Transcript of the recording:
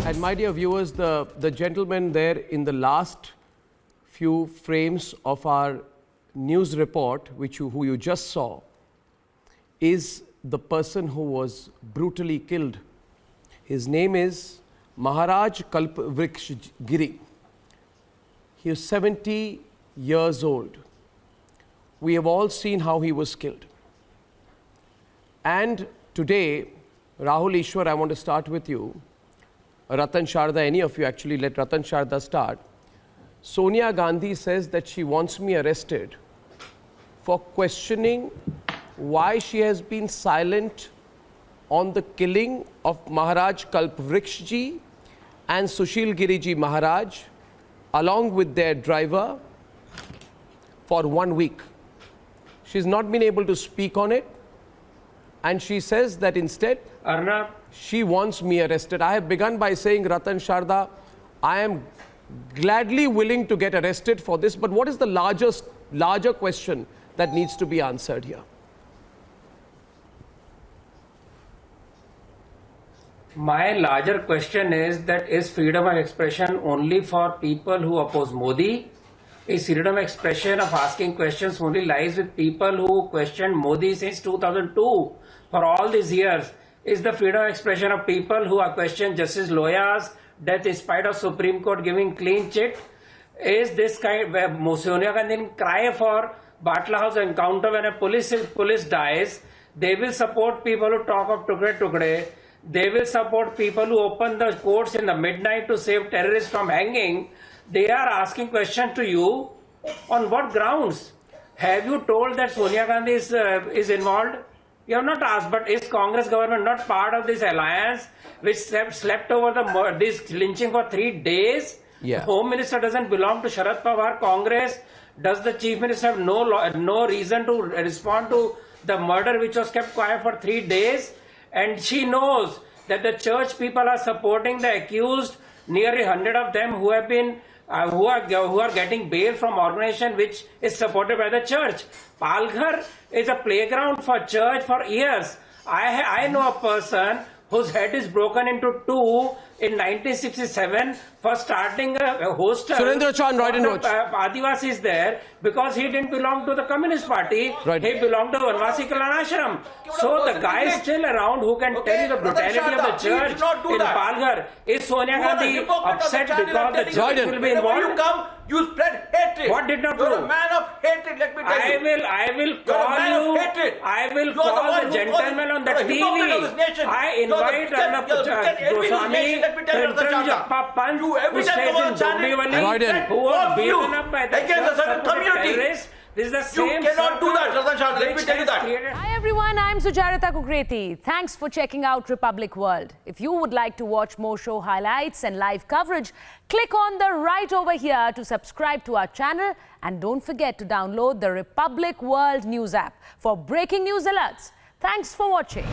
And my dear viewers, the gentleman there in the last few frames of our news report, who you just saw, is the person who was brutally killed. His name is Maharaj Kalpvriksh Giri. He is 70 years old. We have all seen how he was killed. And today, Rahul Ishwar, I want to start with you. Ratan Sharda, any of you actually, let Ratan Sharda start. Sonia Gandhi says that she wants me arrested for questioning why she has been silent on the killing of Maharaj Kalpvriksh Ji and Sushil Giri Ji Maharaj along with their driver for 1 week. She's not been able to speak on it, and she says that instead Arnab, she wants me arrested. I have begun by saying, Ratan Sharda, I am gladly willing to get arrested for this, but what is the larger question that needs to be answered here? my larger question is that is freedom of expression only for people who oppose Modi? Is freedom of expression of asking questions only lies with people who questioned Modi since 2002 for all these years? Is the freedom of expression of people who are questioned Justice Loya's death in spite of Supreme Court giving clean chit? Is this kind where Sonia Gandhi cry for Batla House encounter when a police dies? They will support people who talk of tukde tukde. They will support people who open the courts in the midnight to save terrorists from hanging. They are asking questions to you on what grounds? Have you told that Sonia Gandhi is involved? You have not asked, but is Congress government not part of this alliance which slept over this lynching for 3 days? Yeah. The Home Minister doesn't belong to Sharad Pawar Congress. Does the Chief Minister have no reason to respond to the murder which was kept quiet for 3 days? And she knows that the church people are supporting the accused, nearly 100 of them who have been who are getting bail from organization which is supported by the church. Palghar is a playground for church for years. I know a person whose head is broken into two in 1967 for starting a hostel. Surendra Chan, right in Roach. Adivasis there because he didn't belong to the Communist Party. Right. He belonged to Vanvasi Kalyan Ashram. So the guy is still around who can tell you the brutality of the church in Palghar. Is Sonia Gandhi upset because the church will be involved? You spread hatred. What did not You're do? a man of hatred, let me tell you. I will You're a call man you. of hatred. I will You're the call one the who gentleman on the you're a hypocrite of this TV. nation. I You're the invite biggest Goswami, let me tell you, Ratan Sharda. Pant, You every who time stays go in on channel, Dombivali, who was beaten up by the against a certain community. terrorists. This is the same You cannot do that, Ratan Sharda. Let me which tell you has that. created- Hi everyone, I'm Sucharita Kukreti. Thanks for checking out Republic World. If you would like to watch more show highlights and live coverage, click on the right over here to subscribe to our channel, and don't forget to download the Republic World News app for breaking news alerts. Thanks for watching.